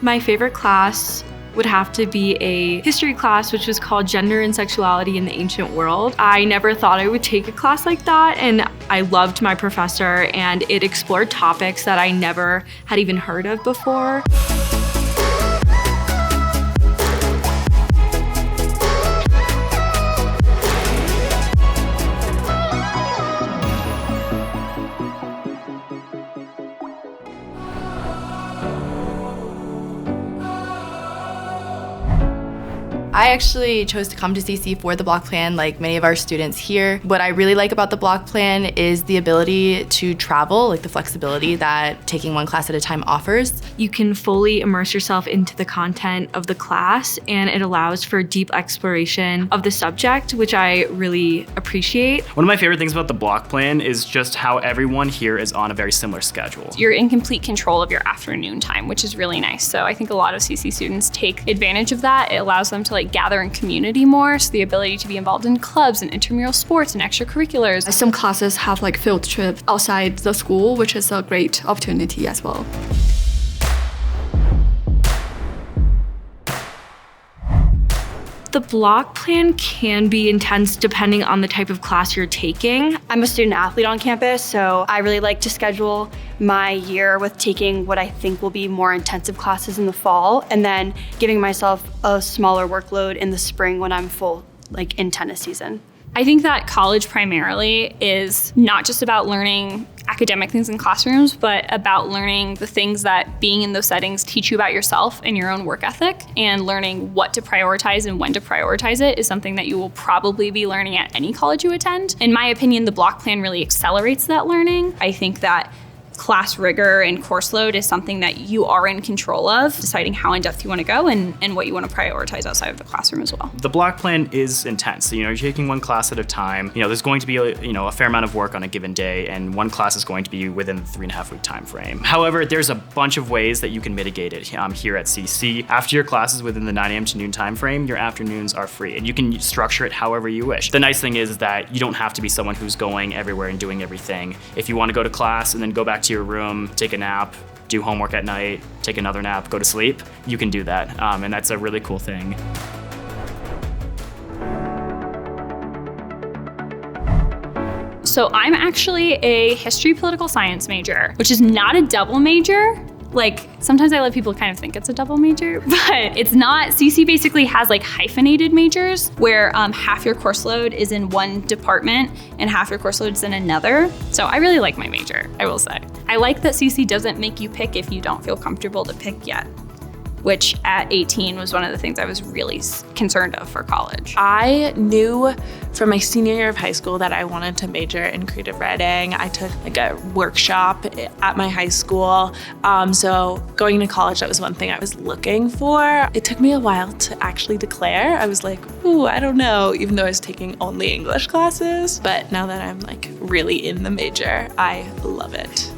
My favorite class would have to be a history class, which was called Gender and Sexuality in the Ancient World. I never thought I would take a class like that, and I loved my professor, and it explored topics that I never had even heard of before. I actually chose to come to CC for the block plan like many of our students here. What I really like about the block plan is the ability to travel, like the flexibility that taking one class at a time offers. You can fully immerse yourself into the content of the class, and it allows for deep exploration of the subject, which I really appreciate. One of my favorite things about the block plan is just how everyone here is on a very similar schedule. You're in complete control of your afternoon time, which is really nice. So I think a lot of CC students take advantage of that. It allows them to gather in community more, so the ability to be involved in clubs and intramural sports and extracurriculars. Some classes have like field trip outside the school, which is a great opportunity as well. The block plan can be intense depending on the type of class you're taking. I'm a student athlete on campus, so I really like to schedule my year with taking what I think will be more intensive classes in the fall, and then giving myself a smaller workload in the spring when I'm full, like in tennis season. I think that college primarily is not just about learning academic things in classrooms, but about learning the things that being in those settings teach you about yourself and your own work ethic, and learning what to prioritize and when to prioritize it is something that you will probably be learning at any college you attend. In my opinion, the block plan really accelerates that learning. I think that class rigor and course load is something that you are in control of, deciding how in depth you want to go and what you want to prioritize outside of the classroom as well. The block plan is intense. You're taking one class at a time. There's going to be a fair amount of work on a given day, and one class is going to be within the 3.5-week time frame. However, there's a bunch of ways that you can mitigate it here at CC. After your classes within the 9 a.m. to noon time frame, your afternoons are free, and you can structure it however you wish. The nice thing is that you don't have to be someone who's going everywhere and doing everything. If you want to go to class and then go back to your room, take a nap, do homework at night, take another nap, go to sleep, you can do that. And that's a really cool thing. So I'm actually a history political science major, which is not a double major. Like, sometimes I let people kind of think it's a double major, but it's not. CC basically has like hyphenated majors where half your course load is in one department and half your course load is in another. So I really like my major, I will say. I like that CC doesn't make you pick if you don't feel comfortable to pick yet, which at 18 was one of the things I was really concerned of for college. I knew from my senior year of high school that I wanted to major in creative writing. I took like a workshop at my high school. So going to college, that was one thing I was looking for. It took me a while to actually declare. I was like, ooh, I don't know, even though I was taking only English classes. But now that I'm like really in the major, I love it.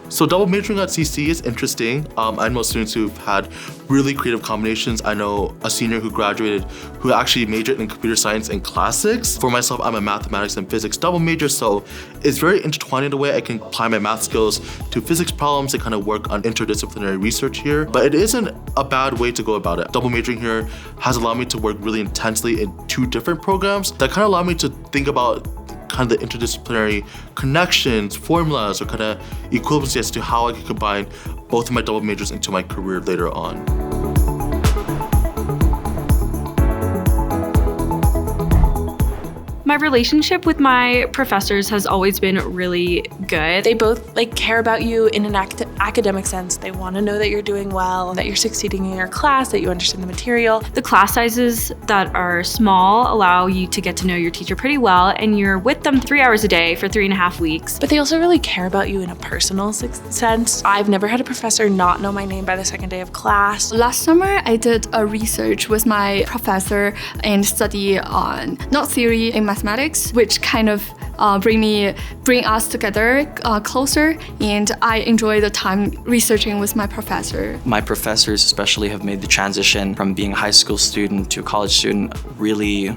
So double majoring at CC is interesting. I know students who've had really creative combinations. I know a senior who graduated who actually majored in computer science and classics. For myself, I'm a mathematics and physics double major, so it's very intertwined in a way. I can apply my math skills to physics problems and kind of work on interdisciplinary research here. But it isn't a bad way to go about it. Double majoring here has allowed me to work really intensely in 2 different programs that kind of allow me to think about kind of the interdisciplinary connections, formulas, or kind of equivalency as to how I can combine both of my double majors into my career later on. My relationship with my professors has always been really good. They both care about you in an academic sense. They want to know that you're doing well, that you're succeeding in your class, that you understand the material. The class sizes that are small allow you to get to know your teacher pretty well, and you're with them 3 hours a day for 3.5 weeks. But they also really care about you in a personal sense. I've never had a professor not know my name by the second day of class. Last summer, I did a research with my professor and study on knot theory in mathematics, which kind of bring us together closer, and I enjoy the time researching with my professor. My professors especially have made the transition from being a high school student to a college student really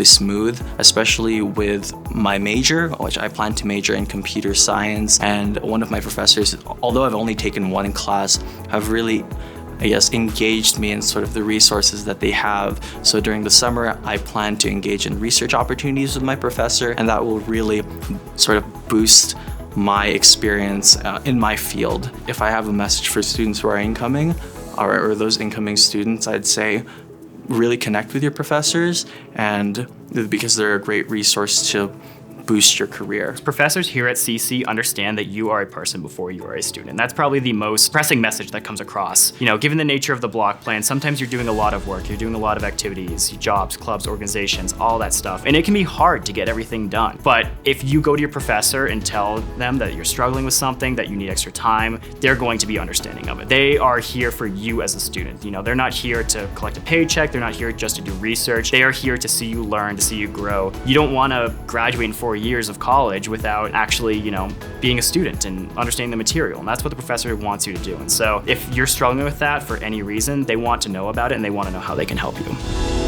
smooth, especially with my major, which I plan to major in computer science. And one of my professors, although I've only taken one class, have really engaged me in sort of the resources that they have. So during the summer, I plan to engage in research opportunities with my professor, and that will really sort of boost my experience in my field. If I have a message for students who are incoming, or those incoming students, I'd say really connect with your professors, and because they're a great resource to boost your career. Professors here at CC understand that you are a person before you are a student. That's probably the most pressing message that comes across. Given the nature of the block plan, sometimes you're doing a lot of work, you're doing a lot of activities, jobs, clubs, organizations, all that stuff. And it can be hard to get everything done. But if you go to your professor and tell them that you're struggling with something, that you need extra time, they're going to be understanding of it. They are here for you as a student. They're not here to collect a paycheck, they're not here just to do research. They are here to see you learn, to see you grow. You don't want to graduate in 4 years of college without actually, being a student and understanding the material. And that's what the professor wants you to do. And so if you're struggling with that for any reason, they want to know about it and they want to know how they can help you.